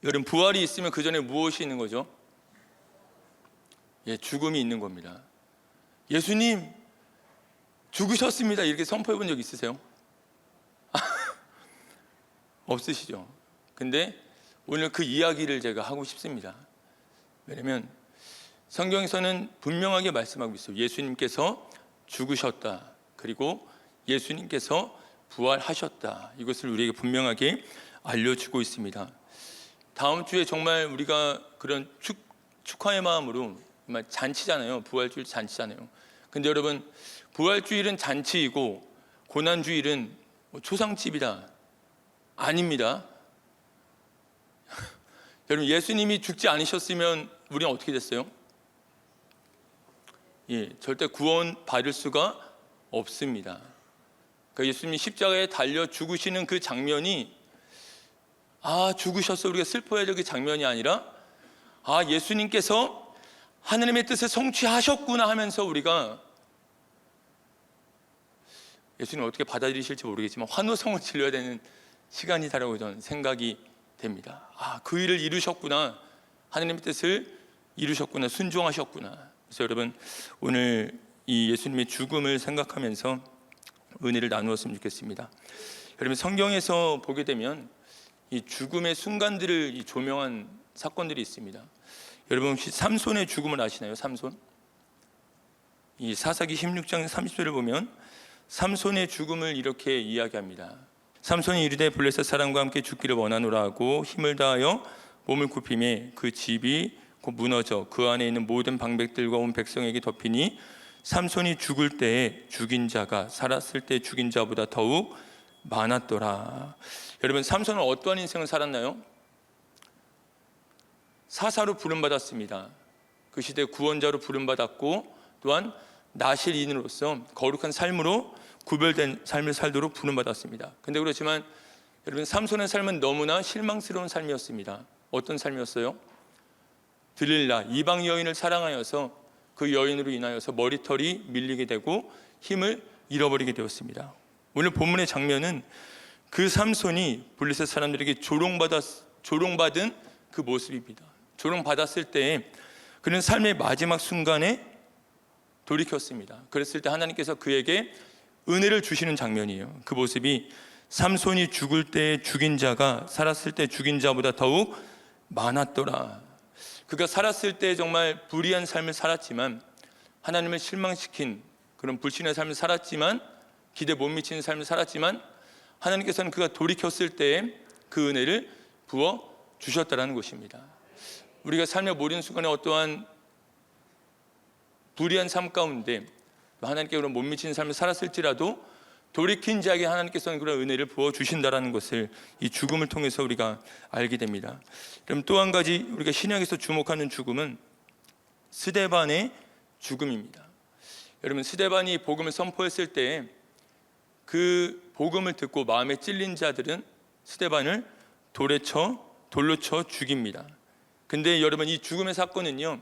여러분, 부활이 있으면 그 전에 무엇이 있는 거죠? 죽음이 있는 겁니다. 예수님 죽으셨습니다 이렇게 선포해 본 적 있으세요? 없으시죠? 근데 오늘 그 이야기를 제가 하고 싶습니다. 왜냐면 성경에서는 분명하게 말씀하고 있어요. 예수님께서 죽으셨다, 그리고 예수님께서 부활하셨다. 이것을 우리에게 분명하게 알려주고 있습니다. 다음 주에 정말 우리가 그런 축하의 마음으로, 정말 잔치잖아요. 부활주일 잔치잖아요. 근데 여러분, 부활주일은 잔치이고 고난주일은 초상집이다, 아닙니다. 여러분, 예수님이 죽지 않으셨으면 우리는 어떻게 됐어요? 절대 구원 받을 수가 없습니다. 그러니까 예수님이 십자가에 달려 죽으시는 그 장면이, 죽으셨어 우리가 슬퍼해야 될 그 장면이 아니라, 예수님께서 하느님의 뜻을 성취하셨구나 하면서 우리가, 예수님 어떻게 받아들이실지 모르겠지만 환호성을 질러야 되는 시간이다라고 저는 생각이 됩니다. 그 일을 이루셨구나, 하느님의 뜻을 이루셨구나, 순종하셨구나. 그래서 여러분, 오늘 이 예수님의 죽음을 생각하면서 은혜를 나누었으면 좋겠습니다. 여러분, 성경에서 보게 되면 이 죽음의 순간들을 조명한 사건들이 있습니다. 여러분, 혹시 삼손의 죽음을 아시나요? 삼손? 이 사사기 16장 30절을 보면 삼손의 죽음을 이렇게 이야기합니다. 삼손이 이르되 블레셋 사람과 함께 죽기를 원하노라 하고 힘을 다하여 몸을 굽히매 그 집이 곧 무너져 그 안에 있는 모든 방백들과 온 백성에게 덮이니 삼손이 죽을 때에 죽인 자가 살았을 때 죽인 자보다 더욱 많았더라. 여러분, 삼손은 어떠한 인생을 살았나요? 사사로 부름받았습니다. 그 시대 구원자로 부름받았고, 또한 나실인으로서 거룩한 삶으로 구별된 삶을 살도록 부름받았습니다. 근데 그렇지만 여러분, 삼손의 삶은 너무나 실망스러운 삶이었습니다. 어떤 삶이었어요? 들릴라, 이방 여인을 사랑하여서 그 여인으로 인하여서 머리털이 밀리게 되고 힘을 잃어버리게 되었습니다. 오늘 본문의 장면은 그 삼손이 블레셋 사람들에게 조롱받은 그 모습입니다. 조롱받았을 때 그는 삶의 마지막 순간에 돌이켰습니다. 그랬을 때 하나님께서 그에게 은혜를 주시는 장면이에요. 그 모습이 삼손이 죽을 때 죽인 자가 살았을 때 죽인 자보다 더욱 많았더라. 그가 살았을 때 정말 불의한 삶을 살았지만, 하나님을 실망시킨 그런 불신의 삶을 살았지만, 기대 못 미치는 삶을 살았지만, 하나님께서는 그가 돌이켰을 때에 그 은혜를 부어 주셨다라는 것입니다. 우리가 삶의 모든 순간에 어떠한 불의한 삶 가운데 하나님께 그런 못 미치는 삶을 살았을지라도 돌이킨 자에게 하나님께서는 그런 은혜를 부어 주신다라는 것을 이 죽음을 통해서 우리가 알게 됩니다. 그럼 또 한 가지 우리가 신약에서 주목하는 죽음은 스데반의 죽음입니다. 여러분, 스데반이 복음을 선포했을 때 그 복음을 듣고 마음에 찔린 자들은 스데반을 돌로 쳐 죽입니다. 근데 여러분, 이 죽음의 사건은요,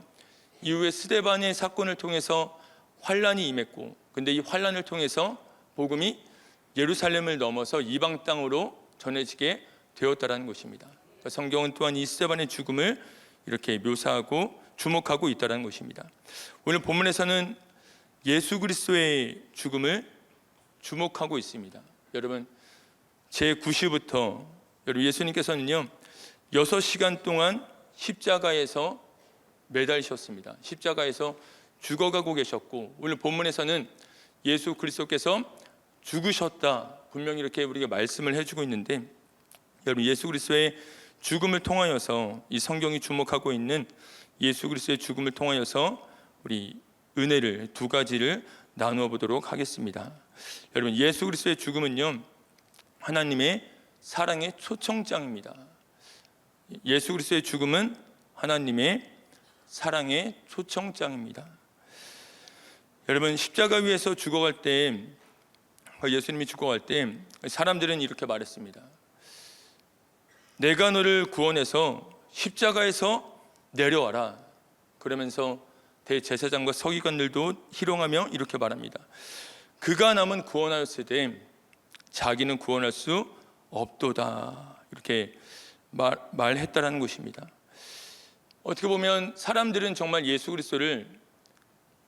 이후에 스데반의 사건을 통해서 환란이 임했고, 근데 이 환란을 통해서 복음이 예루살렘을 넘어서 이방 땅으로 전해지게 되었다라는 것입니다. 그러니까 성경은 또한 이 스데반의 죽음을 이렇게 묘사하고 주목하고 있다라는 것입니다. 오늘 본문에서는 예수 그리스도의 죽음을 주목하고 있습니다. 여러분, 제9시부터 여러분, 예수님께서는요 6시간 동안 십자가에서 매달리셨습니다. 십자가에서 죽어가고 계셨고, 오늘 본문에서는 예수 그리스도께서 죽으셨다, 분명히 이렇게 우리가 말씀을 해주고 있는데, 여러분, 예수 그리스도의 죽음을 통하여서 이 성경이 주목하고 있는 예수 그리스도의 죽음을 통하여서 우리 은혜를 두 가지를 나누어 보도록 하겠습니다. 여러분, 예수 그리스도의 죽음은요 하나님의 사랑의 초청장입니다. 예수 그리스도의 죽음은 하나님의 사랑의 초청장입니다. 여러분, 십자가 위에서 죽어갈 때, 예수님이 죽어갈 때 사람들은 이렇게 말했습니다. 내가 너를 구원해서 십자가에서 내려와라. 그러면서 대제사장과 서기관들도 희롱하며 이렇게 말합니다. 그가 남은 구원하였으되 자기는 구원할 수 없도다. 이렇게 말했다라는 것입니다. 어떻게 보면 사람들은 정말 예수 그리스도를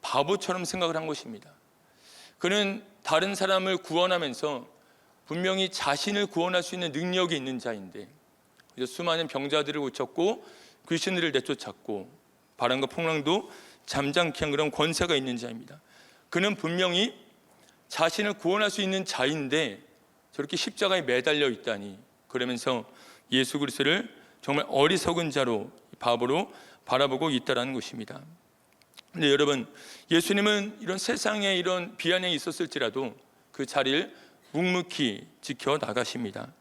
바보처럼 생각을 한 것입니다. 그는 다른 사람을 구원하면서 분명히 자신을 구원할 수 있는 능력이 있는 자인데 수많은 병자들을 고쳤고 귀신들을 내쫓았고 바람과 풍랑도 잠잠케 한 그런 권세가 있는 자입니다. 그는 분명히 자신을 구원할 수 있는 자인데 저렇게 십자가에 매달려 있다니, 그러면서 예수 그리스도를 정말 어리석은 자로, 바보로 바라보고 있다라는 것입니다. 근데 여러분, 예수님은 이런 세상에 이런 비아냥이 있었을지라도 그 자리를 묵묵히 지켜 나가십니다.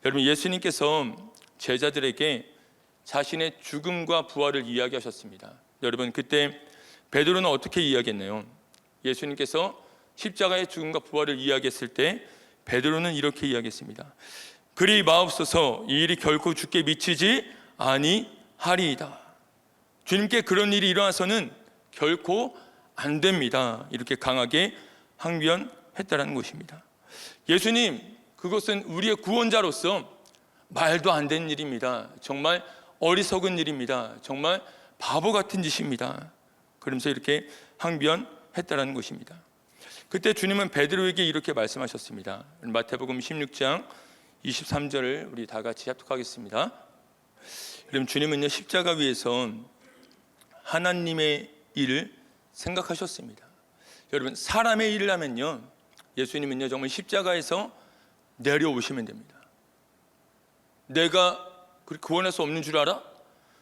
여러분, 예수님께서 제자들에게 자신의 죽음과 부활을 이야기하셨습니다. 여러분, 그때 베드로는 어떻게 이야기했나요? 예수님께서 십자가의 죽음과 부활을 이야기했을 때 베드로는 이렇게 이야기했습니다. 그리 마옵소서, 이 일이 결코 주께 미치지 아니하리이다. 주님께 그런 일이 일어나서는 결코 안 됩니다. 이렇게 강하게 항변했다라는 것입니다. 예수님, 그것은 우리의 구원자로서 말도 안 되는 일입니다. 정말 어리석은 일입니다. 정말 바보 같은 짓입니다. 그러면서 이렇게 항변했다라는 것입니다. 그때 주님은 베드로에게 이렇게 말씀하셨습니다. 마태복음 16장 23절을 우리 다 같이 합독하겠습니다. 그럼 주님은요, 십자가 위에서 하나님의 일을 생각하셨습니다. 여러분, 사람의 일을 하면요, 예수님은요 정말 십자가에서 내려오시면 됩니다. 내가 그렇게 구원할 수 없는 줄 알아?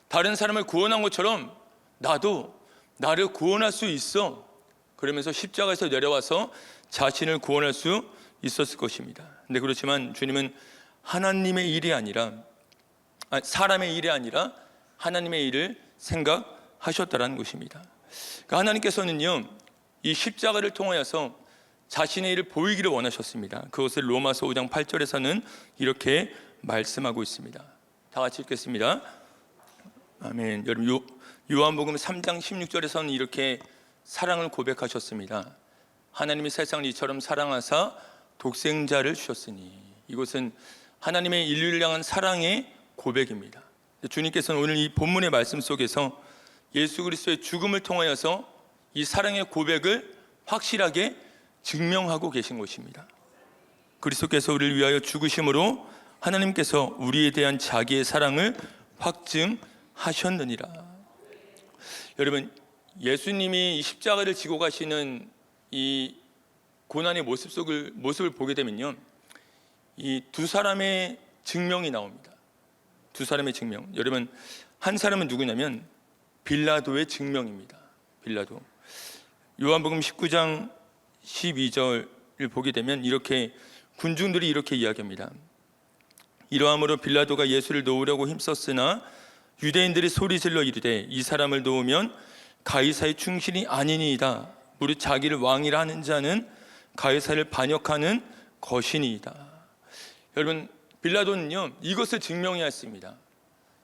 다른 사람을 구원한 것처럼 나도 나를 구원할 수 있어. 그러면서 십자가에서 내려와서 자신을 구원할 수 있었을 것입니다. 근데 그렇지만 주님은 하나님의 일이 아니라, 사람의 일이 아니라 하나님의 일을 생각하셨다라는 것입니다. 그러니까 하나님께서는요, 이 십자가를 통하여서 자신의 일을 보이기를 원하셨습니다. 그것을 로마서 5장 8절에서는 이렇게 말씀하고 있습니다. 다 같이 읽겠습니다. 아멘. 여러분, 요한복음 3장 16절에서는 이렇게 사랑을 고백하셨습니다. 하나님이 세상을 이처럼 사랑하사 독생자를 주셨으니. 이것은 하나님의 인류를 향한 사랑의 고백입니다. 주님께서는 오늘 이 본문의 말씀 속에서 예수 그리스도의 죽음을 통하여서 이 사랑의 고백을 확실하게 증명하고 계신 것입니다. 그리스도께서 우리를 위하여 죽으심으로 하나님께서 우리에 대한 자기의 사랑을 확증하셨느니라. 여러분, 예수님이 이 십자가를 지고 가시는 이 고난의 모습을 보게 되면요, 이 두 사람의 증명이 나옵니다. 두 사람의 증명. 여러분, 한 사람은 누구냐면 빌라도의 증명입니다. 빌라도. 요한복음 19장 12절을 보게 되면 이렇게 군중들이 이렇게 이야기합니다. 이러함으로 빌라도가 예수를 놓으려고 힘썼으나 유대인들이 소리질러 이르되 이 사람을 놓으면 가이사의 충신이 아니니이다. 무릇 자기를 왕이라 하는 자는 가이사를 반역하는 것이니이다. 여러분, 빌라도는요 이것을 증명해야 했습니다.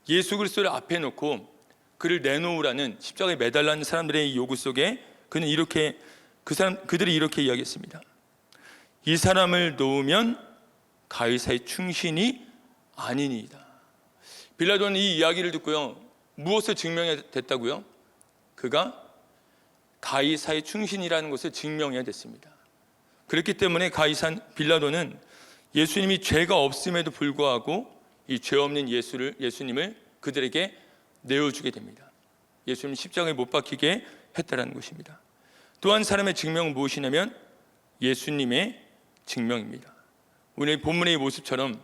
예수 그리스도를 앞에 놓고 그를 내놓으라는, 십자가에 매달라는 사람들의 요구 속에 그는 이렇게 그들이 이렇게 이야기했습니다. 이 사람을 놓으면 가이사의 충신이 아니니이다. 빌라도는 이 이야기를 듣고요, 무엇을 증명해야 됐다고요? 그가 가이사의 충신이라는 것을 증명해야 됐습니다. 그렇기 때문에 빌라도는 예수님이 죄가 없음에도 불구하고 이 죄 없는 예수님을 그들에게 내어주게 됩니다. 예수님 십자가에 못 박히게 했다라는 것입니다. 또 한 사람의 증명은 무엇이냐면 예수님의 증명입니다. 오늘 본문의 이 모습처럼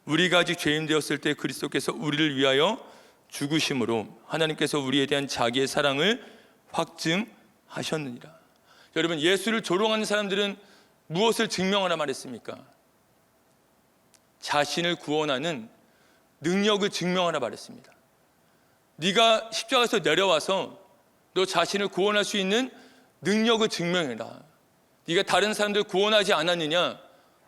우리가 아직 죄인 되었을 때 그리스도께서 우리를 위하여 죽으심으로 하나님께서 우리에 대한 자기의 사랑을 확증하셨느니라. 여러분, 예수를 조롱하는 사람들은 무엇을 증명하라 말했습니까? 자신을 구원하는 능력을 증명하라 말했습니다. 네가 십자가에서 내려와서 너 자신을 구원할 수 있는 능력을 증명해라. 네가 다른 사람들 구원하지 않았느냐?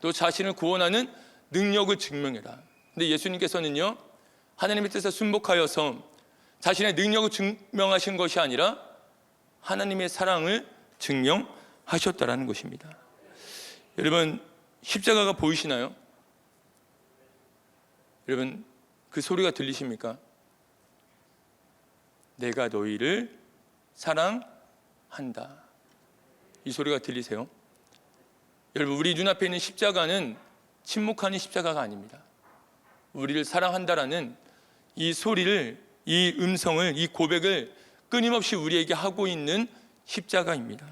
너 자신을 구원하는 능력을 증명해라. 근데 예수님께서는요, 하나님의 뜻에 순복하여서 자신의 능력을 증명하신 것이 아니라 하나님의 사랑을 증명하셨다라는 것입니다. 여러분, 십자가가 보이시나요? 여러분, 그 소리가 들리십니까? 내가 너희를 사랑한다. 이 소리가 들리세요? 여러분, 우리 눈앞에 있는 십자가는 침묵하는 십자가가 아닙니다. 우리를 사랑한다라는 이 소리를, 이 음성을, 이 고백을 끊임없이 우리에게 하고 있는 십자가입니다.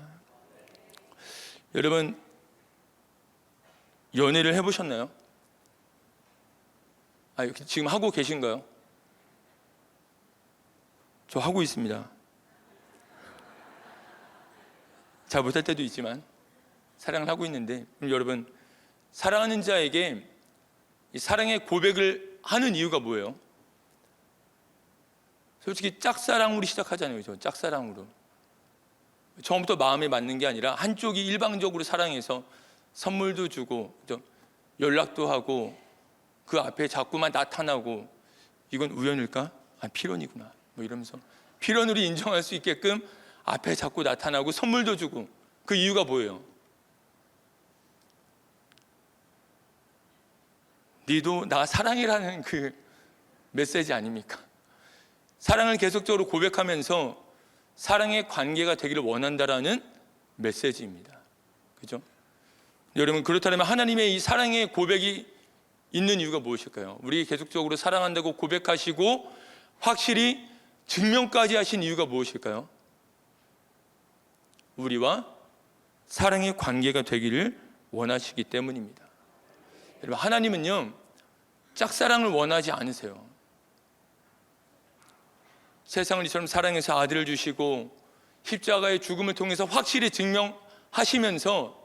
여러분, 연애를 해보셨나요? 지금 하고 계신가요? 저 하고 있습니다. 잘 못할 때도 있지만 사랑을 하고 있는데, 그럼 여러분, 사랑하는 자에게 이 사랑의 고백을 하는 이유가 뭐예요? 솔직히 짝사랑으로 시작하잖아요. 그렇죠? 짝사랑으로. 처음부터 마음에 맞는 게 아니라 한쪽이 일방적으로 사랑해서 선물도 주고, 그렇죠? 연락도 하고, 그 앞에 자꾸만 나타나고, 이건 우연일까? 필연이구나, 뭐 이러면서 필연으로 인정할 수 있게끔 앞에 자꾸 나타나고 선물도 주고. 그 이유가 뭐예요? 니도 나 사랑이라는 그 메시지 아닙니까? 사랑을 계속적으로 고백하면서 사랑의 관계가 되기를 원한다라는 메시지입니다. 그죠? 여러분, 그렇다면 하나님의 이 사랑의 고백이 있는 이유가 무엇일까요? 우리 계속적으로 사랑한다고 고백하시고 확실히 증명까지 하신 이유가 무엇일까요? 우리와 사랑의 관계가 되기를 원하시기 때문입니다. 여러분, 하나님은요, 짝사랑을 원하지 않으세요. 세상을 이처럼 사랑해서 아들을 주시고 십자가의 죽음을 통해서 확실히 증명하시면서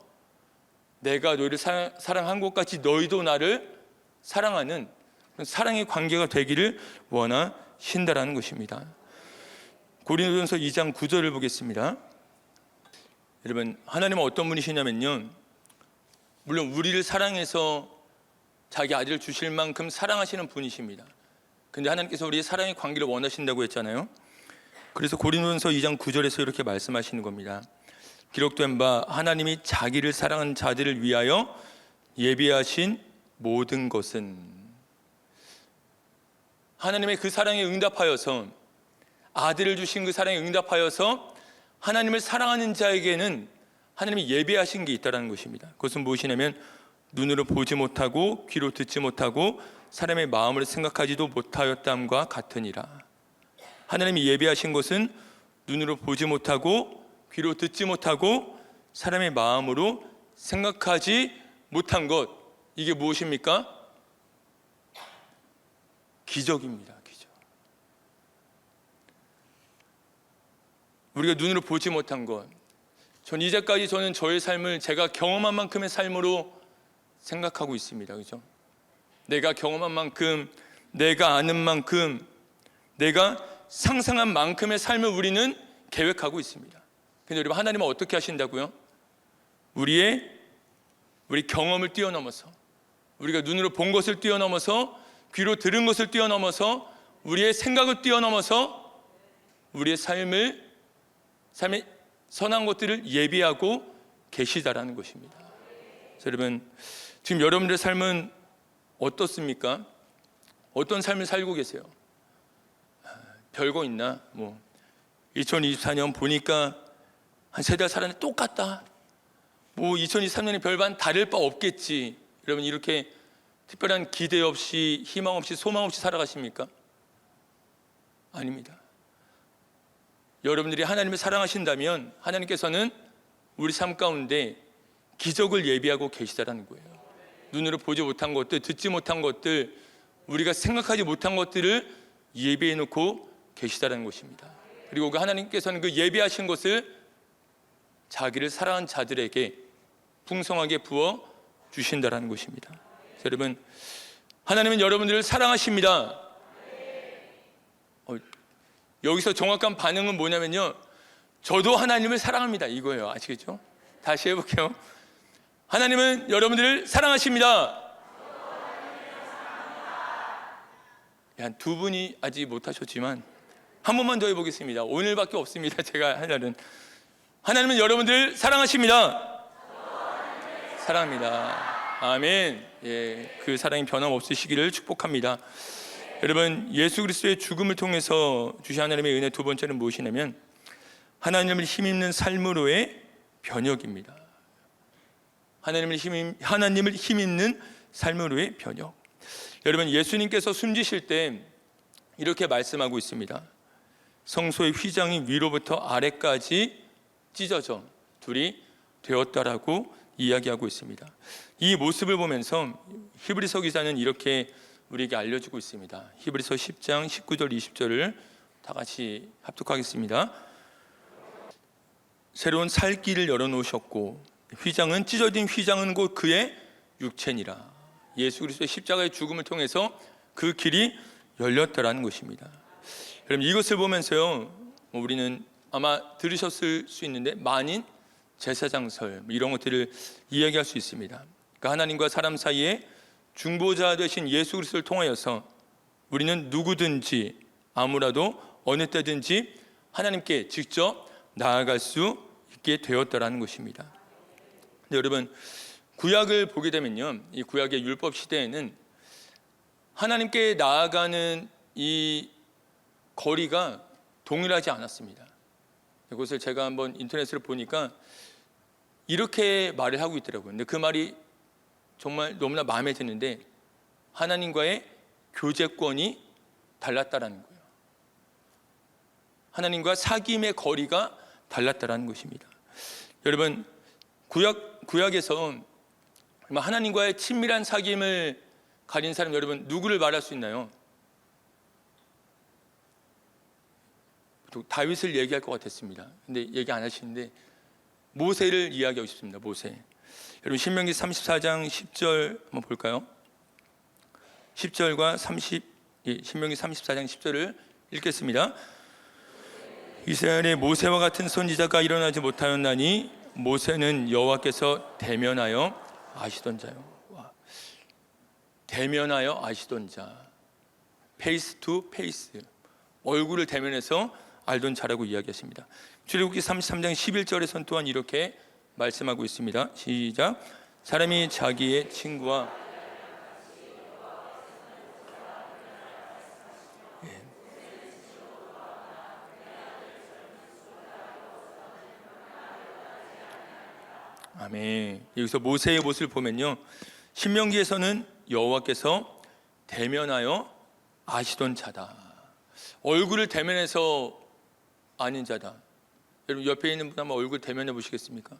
내가 너희를 사랑한 것 같이 너희도 나를 사랑하는 사랑의 관계가 되기를 원하신다라는 것입니다. 고린도전서 2장 9절을 보겠습니다. 여러분, 하나님은 어떤 분이시냐면요, 물론 우리를 사랑해서 자기 아들을 주실 만큼 사랑하시는 분이십니다. 근데 하나님께서 우리의 사랑의 관계를 원하신다고 했잖아요. 그래서 고린도전서 2장 9절에서 이렇게 말씀하시는 겁니다. 기록된 바 하나님이 자기를 사랑하는 자들을 위하여 예비하신 모든 것은, 하나님의 그 사랑에 응답하여서, 아들을 주신 그 사랑에 응답하여서 하나님을 사랑하는 자에게는 하나님이 예비하신 게 있다는 것입니다. 그것은 무엇이냐면 눈으로 보지 못하고 귀로 듣지 못하고 사람의 마음으로 생각하지도 못하였담과 같으니라. 하나님이 예비하신 것은 눈으로 보지 못하고 귀로 듣지 못하고 사람의 마음으로 생각하지 못한 것, 이게 무엇입니까? 기적입니다. 기적. 우리가 눈으로 보지 못한 것, 전 이제까지 저는 저의 삶을 제가 경험한 만큼의 삶으로 생각하고 있습니다. 그죠? 내가 경험한 만큼, 내가 아는 만큼, 내가 상상한 만큼의 삶을 우리는 계획하고 있습니다. 근데 여러분, 하나님은 어떻게 하신다고요? 우리 경험을 뛰어넘어서, 우리가 눈으로 본 것을 뛰어넘어서, 귀로 들은 것을 뛰어넘어서, 우리의 생각을 뛰어넘어서 우리의 삶의 선한 것들을 예비하고 계시다라는 것입니다. 여러분, 지금 여러분들의 삶은 어떻습니까? 어떤 삶을 살고 계세요? 별거 있나? 2024년 보니까 한 3달 살았는데 똑같다. 2023년에 별반 다를 바 없겠지. 여러분, 이렇게 특별한 기대 없이, 희망 없이, 소망 없이 살아가십니까? 아닙니다. 여러분들이 하나님을 사랑하신다면 하나님께서는 우리 삶 가운데 기적을 예비하고 계시다라는 거예요. 눈으로 보지 못한 것들, 듣지 못한 것들, 우리가 생각하지 못한 것들을 예비해 놓고 계시다라는 것입니다. 그리고 그 하나님께서는 그 예비하신 것을 자기를 사랑한 자들에게 풍성하게 부어 주신다라는 것입니다. 여러분, 하나님은 여러분들을 사랑하십니다. 여기서 정확한 반응은 뭐냐면요, 저도 하나님을 사랑합니다, 이거예요. 아시겠죠? 다시 해볼게요. 하나님은 여러분들을 사랑하십니다. 한 2분이 아직 못하셨지만 한 번만 더 해보겠습니다. 오늘밖에 없습니다. 제가 할 날은. 하나님은 여러분들을 사랑하십니다. 사랑합니다. 아멘. 그 사랑이 변함없으시기를 축복합니다. 여러분, 예수 그리스도의 죽음을 통해서 주신 하나님의 은혜 두 번째는 무엇이냐면 하나님을 힘입는 삶으로의 변혁입니다. 하나님을 힘입는 삶으로의 변혁. 여러분, 예수님께서 숨지실 때 이렇게 말씀하고 있습니다. 성소의 휘장이 위로부터 아래까지 찢어져 둘이 되었다라고 이야기하고 있습니다. 이 모습을 보면서 히브리서 기자는 이렇게 우리에게 알려주고 있습니다. 히브리서 10장 19절 20절을 다 같이 합독하겠습니다. 새로운 살 길을 열어놓으셨고 휘장은 찢어진 휘장은 곧 그의 육체니라. 예수 그리스도의 십자가의 죽음을 통해서 그 길이 열렸다라는 것입니다. 여러분, 이것을 보면서요, 우리는 아마 들으셨을 수 있는데 만인 제사장설 이런 것들을 이야기할 수 있습니다. 그러니까 하나님과 사람 사이에 중보자 되신 예수 그리스도를 통하여서 우리는 누구든지 아무라도 어느 때든지 하나님께 직접 나아갈 수 있게 되었다라는 것입니다. 근데 여러분, 구약을 보게 되면요, 이 구약의 율법 시대에는 하나님께 나아가는 이 거리가 동일하지 않았습니다. 이것을 제가 한번 인터넷으로 보니까 이렇게 말을 하고 있더라고요. 근데 그 말이 정말 너무나 마음에 드는데 하나님과의 교제권이 달랐다라는 거예요. 하나님과 사귐의 거리가 달랐다라는 것입니다. 여러분, 구약에서 하나님과의 친밀한 사귐을 가진 사람, 여러분 누구를 말할 수 있나요? 다윗을 얘기할 것 같았습니다. 근데 얘기 안 하시는데 모세를 이야기하고 싶습니다. 모세. 여러분, 신명기 34장 10절 한번 볼까요? 10절과 신명기 34장 10절을 읽겠습니다. 이스라엘의 모세와 같은 선지자가 일어나지 못하였나니 모세는 여호와께서 대면하여 아시던 자요. 대면하여 아시던 자, 페이스 투 페이스, 얼굴을 대면해서 알던 자라고 이야기하십니다. 출애굽기 33장 11절에선 또한 이렇게 말씀하고 있습니다. 시작. 사람이 자기의 친구와 아멘. 여기서 모세의 모습을 보면요, 신명기에서는 여호와께서 대면하여 아시던 자다. 얼굴을 대면해서 아는 자다. 여러분, 옆에 있는 분 한번 얼굴 대면해 보시겠습니까?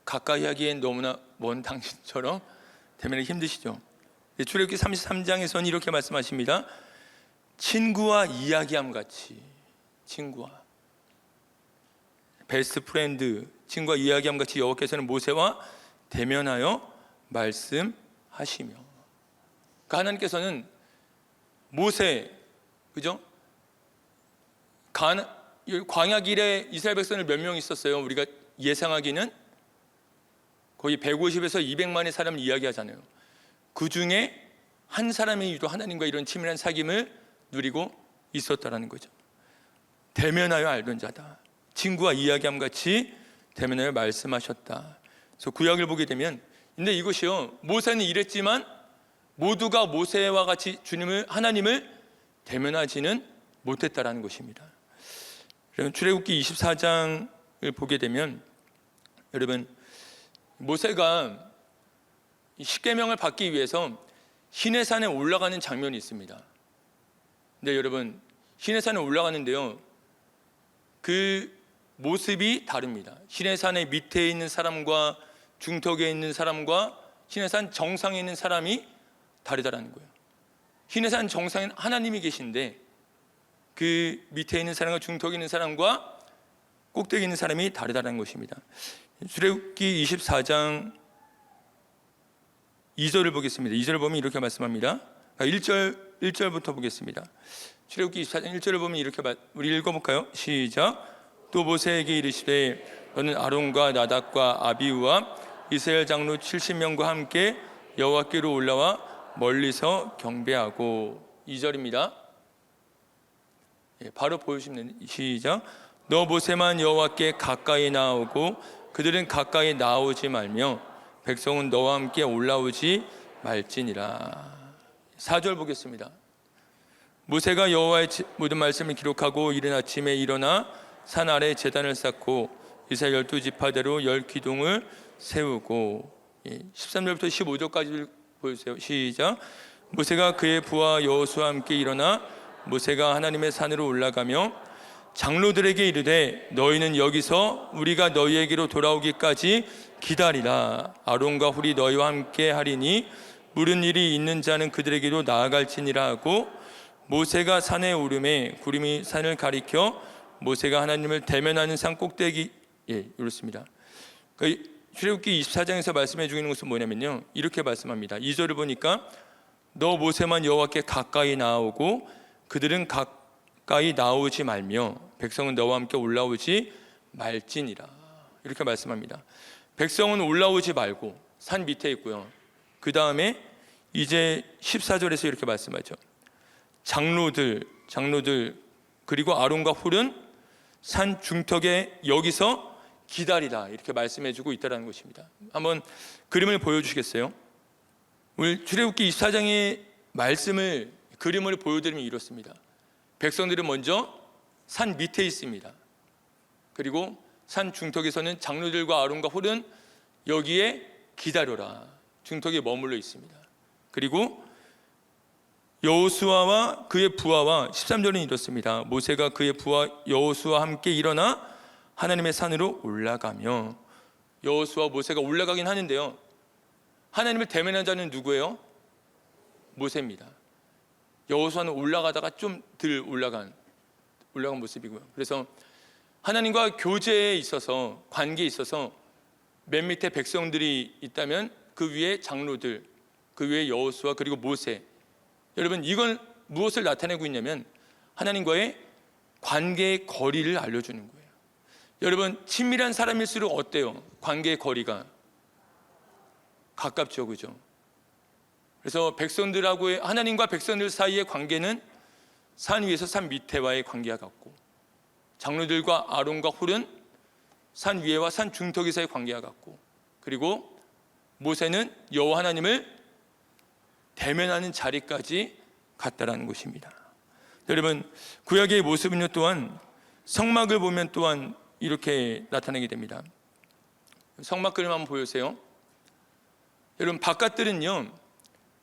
가까이 하기엔 너무나 먼 당신처럼 대면하기 힘드시죠? 출애굽기 33장에서는 이렇게 말씀하십니다. 친구와 이야기함 같이, 친구와 베스트 프렌드, 친구와 이야기함 같이 여호와께서는 모세와 대면하여 말씀하시며. 그러니까 하나님께서는 모세, 그죠? 광야 길에 이스라엘 백성을 몇 명 있었어요? 우리가 예상하기는 거의 150에서 200만의 사람을 이야기하잖아요. 그 중에 한 사람이 유독 하나님과 이런 친밀한 사귐을 누리고 있었다라는 거죠. 대면하여 알던 자다. 친구와 이야기함 같이 대면하여 말씀하셨다. 그래서 구약을 보게 되면, 근데 이것이요, 모세는 이랬지만 모두가 모세와 같이 하나님을 대면하지는 못했다라는 것입니다. 여러분, 출애굽기 24장을 보게 되면, 여러분, 모세가 십계명을 받기 위해서 시내산에 올라가는 장면이 있습니다. 근데 여러분, 시내산에 올라가는데요, 그 모습이 다릅니다. 시내산의 밑에 있는 사람과 중턱에 있는 사람과 시내산 정상에 있는 사람이 다르다라는 거예요. 시내산 정상에는 하나님이 계신데 그 밑에 있는 사람과 중턱에 있는 사람과 꼭대기에 있는 사람이 다르다는 것입니다. 출애굽기 24장 2절을 보겠습니다. 2절을 보면 이렇게 말씀합니다. 1절부터 보겠습니다. 출애굽기 24장 1절을 보면 이렇게 우리 읽어볼까요? 시작. 또 모세에게 이르시되 너는 아론과 나답과 아비후와 이스라엘 장로 70명과 함께 여호와께로 올라와 멀리서 경배하고. 2절입니다. 바로 보여주시면 시작. 너 모세만 여호와께 가까이 나오고 그들은 가까이 나오지 말며 백성은 너와 함께 올라오지 말지니라. 4절 보겠습니다. 모세가 여호와의 모든 말씀을 기록하고 이른 아침에 일어나 산 아래 제단을 쌓고 이스라엘 12지파대로 10기둥을 세우고 13절부터 15절까지 보여주세요. 시작. 모세가 그의 부하 여호수아와 함께 일어나 모세가 하나님의 산으로 올라가며 장로들에게 이르되 너희는 여기서 우리가 너희에게로 돌아오기까지 기다리라. 아론과 훌이 너희와 함께 하리니 물은 일이 있는 자는 그들에게로 나아갈지니라 하고 모세가 산에 오르매 구름이 산을 가리켜 모세가 하나님을 대면하는 산 꼭대기 이렇습니다. 출애굽기 24장에서 말씀해 주는 것은 뭐냐면요, 이렇게 말씀합니다. 2절을 보니까 너 모세만 여호와께 가까이 나아오고 그들은 가까이 나오지 말며 백성은 너와 함께 올라오지 말지니라. 이렇게 말씀합니다. 백성은 올라오지 말고 산 밑에 있고요. 그 다음에 이제 14절에서 이렇게 말씀하죠. 장로들 그리고 아론과 훌은 산 중턱에 여기서 기다리라, 이렇게 말씀해주고 있다는 것입니다. 한번 그림을 보여주시겠어요? 오늘 출애굽기 24장의 말씀을 그림을 보여드리면 이렇습니다. 백성들은 먼저 산 밑에 있습니다. 그리고 산 중턱에서는 장로들과 아론과 훌은 여기에 기다려라, 중턱에 머물러 있습니다. 그리고 여호수아와 그의 부하와 13절은 이렇습니다. 모세가 그의 부하 여호수아와 함께 일어나 하나님의 산으로 올라가며, 여호수아와 모세가 올라가긴 하는데요, 하나님을 대면한 자는 누구예요? 모세입니다. 여호수아는 올라가다가 좀 덜 올라간 모습이고요. 그래서 하나님과 교제에 있어서, 관계에 있어서 맨 밑에 백성들이 있다면 그 위에 장로들, 그 위에 여호수아 그리고 모세. 여러분, 이건 무엇을 나타내고 있냐면 하나님과의 관계의 거리를 알려주는 거예요. 여러분, 친밀한 사람일수록 어때요? 관계의 거리가 가깝죠, 그죠? 그래서 백성들하고의, 하나님과 백성들 사이의 관계는 산 위에서 산 밑에와의 관계와 같고, 장로들과 아론과 훌은 산 위에와 산 중턱에서의 관계와 같고, 그리고 모세는 여호와 하나님을 대면하는 자리까지 갔다라는 것입니다. 여러분, 구약의 모습은요, 또한 성막을 보면 또한 이렇게 나타나게 됩니다. 성막 그림 한번 보여주세요. 여러분, 바깥들은요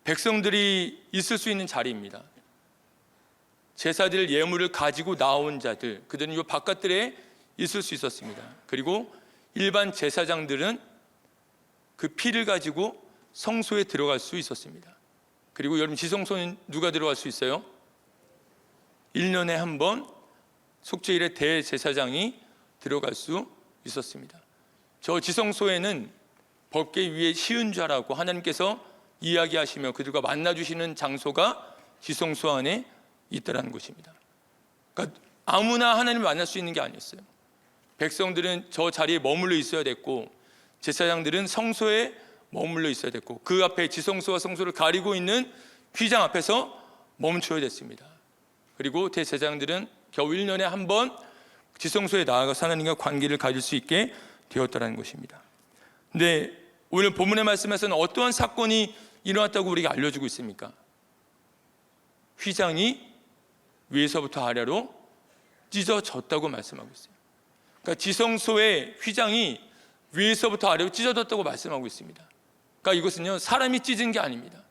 백성들이 있을 수 있는 자리입니다. 제사들 예물을 가지고 나온 자들, 그들은 이 바깥들에 있을 수 있었습니다. 그리고 일반 제사장들은 그 피를 가지고 성소에 들어갈 수 있었습니다. 그리고 여러분, 지성소는 누가 들어갈 수 있어요? 1년에 한 번 속죄일에 대제사장이 들어갈 수 있었습니다. 저 지성소에는 법궤 위에 시은좌라고 하나님께서 이야기하시며 그들과 만나주시는 장소가 지성소 안에 있다는 것입니다. 그러니까 아무나 하나님을 만날 수 있는 게 아니었어요. 백성들은 저 자리에 머물러 있어야 됐고, 제사장들은 성소에 머물러 있어야 됐고, 그 앞에 지성소와 성소를 가리고 있는 휘장 앞에서 멈춰야 됐습니다. 그리고 대제사장들은 겨우 1년에 한 번 지성소에 나아가서 하나님과 관계를 가질 수 있게 되었다는 것입니다. 근데 오늘 본문의 말씀에서는 어떠한 사건이 일어났다고 우리가 알려주고 있습니까? 휘장이 위에서부터 아래로 찢어졌다고 말씀하고 있어요. 그러니까 지성소의 휘장이 위에서부터 아래로 찢어졌다고 말씀하고 있습니다. 그러니까 이것은요, 사람이 찢은 게 아닙니다.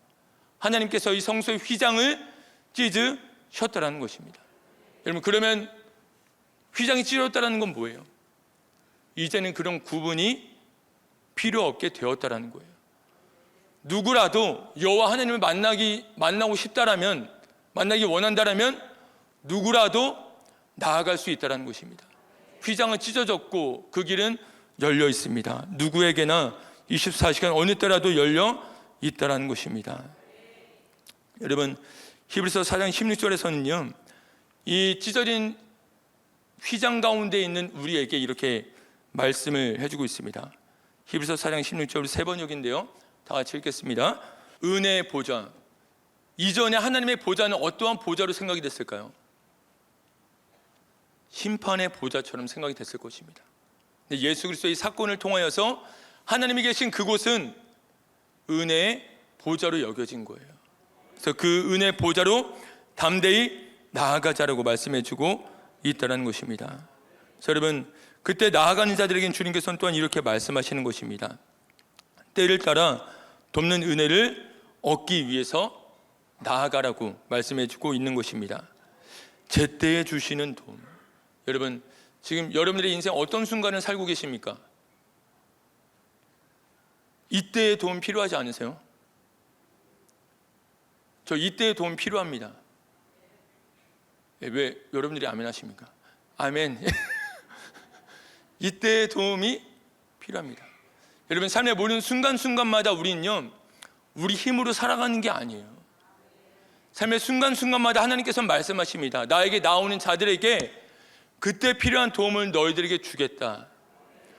하나님께서 이 성소의 휘장을 찢으셨다는 것입니다. 여러분, 그러면 휘장이 찢어졌다는 건 뭐예요? 이제는 그런 구분이 필요 없게 되었다는 거예요. 누구라도 여호와 하나님을 만나고 싶다라면, 만나기 원한다라면 누구라도 나아갈 수 있다는 것입니다. 휘장은 찢어졌고 그 길은 열려 있습니다. 누구에게나 24시간 어느 때라도 열려 있다는 것입니다. 여러분, 히브리서 4장 16절에서는요 이 찢어진 휘장 가운데 있는 우리에게 이렇게 말씀을 해주고 있습니다. 히브리서 4장 16절 세 번역인데요, 다 같이 읽겠습니다. 은혜의 보좌. 이전에 하나님의 보좌는 어떠한 보좌로 생각이 됐을까요? 심판의 보좌처럼 생각이 됐을 것입니다. 예수 그리스도의 사건을 통하여서 하나님이 계신 그곳은 은혜의 보좌로 여겨진 거예요. 그래서 그 은혜의 보좌로 담대히 나아가자라고 말씀해주고 있다는 것입니다. 자, 여러분, 그때 나아가는 자들에겐 주님께서는 또한 이렇게 말씀하시는 것입니다. 때를 따라 돕는 은혜를 얻기 위해서 나아가라고 말씀해주고 있는 것입니다. 제때에 주시는 도움. 여러분, 지금 여러분들의 인생 어떤 순간을 살고 계십니까? 이때의 도움 필요하지 않으세요? 저 이때의 도움 필요합니다. 왜 여러분들이 아멘 하십니까? 아멘. 이때의 도움이 필요합니다. 여러분, 삶의 모든 순간순간마다 우리는요, 우리 힘으로 살아가는 게 아니에요. 삶의 순간순간마다 하나님께서 말씀하십니다. 나에게 나오는 자들에게 그때 필요한 도움을 너희들에게 주겠다.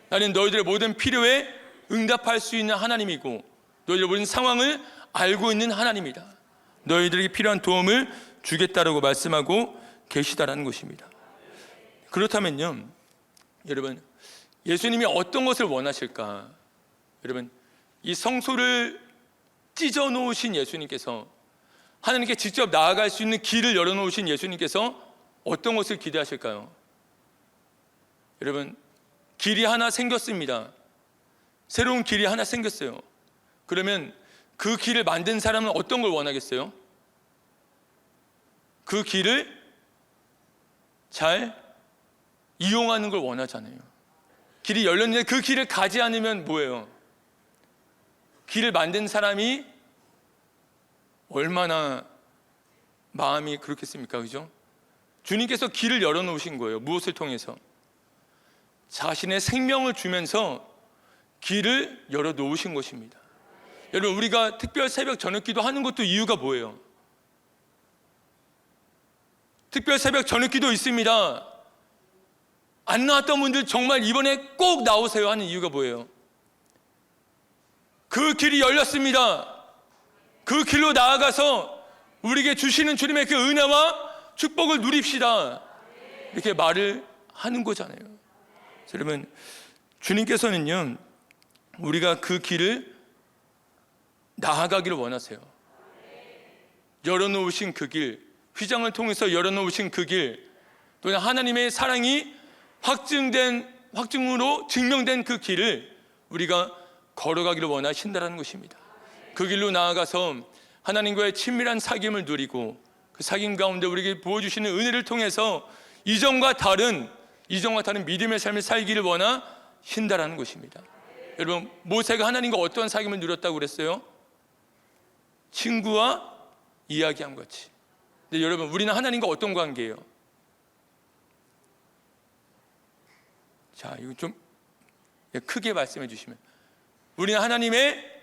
나는 너희들의 모든 필요에 응답할 수 있는 하나님이고 너희들의 모든 상황을 알고 있는 하나님이다. 너희들에게 필요한 도움을 주겠다라고 말씀하고 계시다라는 것입니다. 그렇다면요, 여러분, 예수님이 어떤 것을 원하실까? 여러분, 이 성소를 찢어 놓으신 예수님께서, 하나님께 직접 나아갈 수 있는 길을 열어 놓으신 예수님께서 어떤 것을 기대하실까요? 여러분, 길이 하나 생겼습니다. 새로운 길이 하나 생겼어요. 그러면 그 길을 만든 사람은 어떤 걸 원하겠어요? 그 길을 잘 이용하는 걸 원하잖아요. 길이 열렸는데 그 길을 가지 않으면 뭐예요? 길을 만든 사람이 얼마나 마음이 그렇겠습니까? 그죠? 주님께서 길을 열어놓으신 거예요. 무엇을 통해서? 자신의 생명을 주면서 길을 열어놓으신 것입니다. 여러분, 우리가 특별 새벽 저녁 기도 하는 것도 이유가 뭐예요? 특별 새벽 저녁 기도 있습니다. 안 나왔던 분들 정말 이번에 꼭 나오세요 하는 이유가 뭐예요? 그 길이 열렸습니다. 그 길로 나아가서 우리에게 주시는 주님의 그 은혜와 축복을 누립시다. 이렇게 말을 하는 거잖아요. 여러분, 주님께서는요, 우리가 그 길을 나아가기를 원하세요. 열어놓으신 그 길, 휘장을 통해서 열어놓으신 그 길, 또는 하나님의 사랑이 확증으로 증명된 그 길을 우리가 걸어가기를 원하신다는 것입니다. 그 길로 나아가서 하나님과의 친밀한 사귐을 누리고 그 사귐 가운데 우리에게 부어주시는 은혜를 통해서 이전과 다른 믿음의 삶을 살기를 원하신다는 것입니다. 여러분, 모세가 하나님과 어떤 사귐을 누렸다고 그랬어요? 친구와 이야기함 같이. 근데 여러분, 우리는 하나님과 어떤 관계예요? 자, 이거 좀 크게 말씀해 주시면, 우리는 하나님의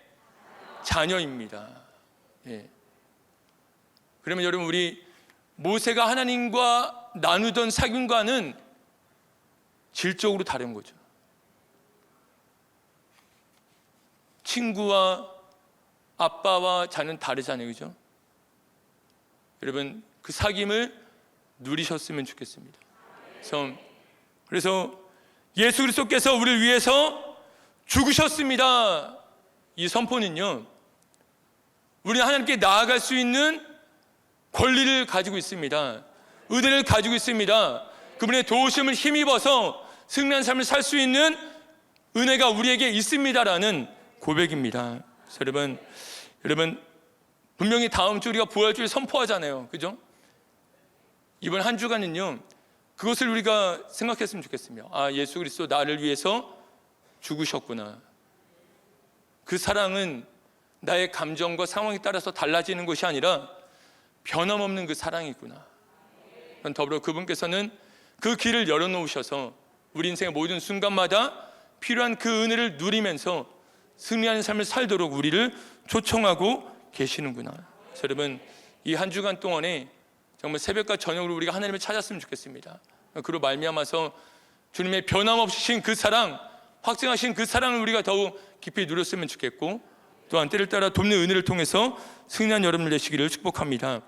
자녀입니다. 예. 그러면 여러분, 우리 모세가 하나님과 나누던 사귐과는 질적으로 다른 거죠. 친구와 아빠와 자는 다르잖아요, 그죠? 여러분, 그 사귐을 누리셨으면 좋겠습니다. 그래서 예수 그리스도께서 우리를 위해서 죽으셨습니다. 이 선포는요, 우리는 하나님께 나아갈 수 있는 권리를 가지고 있습니다. 은혜를 가지고 있습니다. 그분의 도우심을 힘입어서 승리한 삶을 살 수 있는 은혜가 우리에게 있습니다라는 고백입니다. 여러분, 분명히 다음 주 우리가 부활주일 선포하잖아요, 그죠? 이번 한 주간은요, 그것을 우리가 생각했으면 좋겠습니다. 아, 예수 그리스도 나를 위해서 죽으셨구나. 그 사랑은 나의 감정과 상황에 따라서 달라지는 것이 아니라 변함없는 그 사랑이구나. 더불어 그분께서는 그 길을 열어놓으셔서 우리 인생의 모든 순간마다 필요한 그 은혜를 누리면서 승리하는 삶을 살도록 우리를 초청하고 계시는구나. 여러분, 이 한 주간 동안에 정말 새벽과 저녁으로 우리가 하나님을 찾았으면 좋겠습니다. 그로 말미암아서 주님의 변함없으신 그 사랑, 확증하신 그 사랑을 우리가 더욱 깊이 누렸으면 좋겠고, 또한 때를 따라 돕는 은혜를 통해서 승리한 여러분들 되시기를 축복합니다.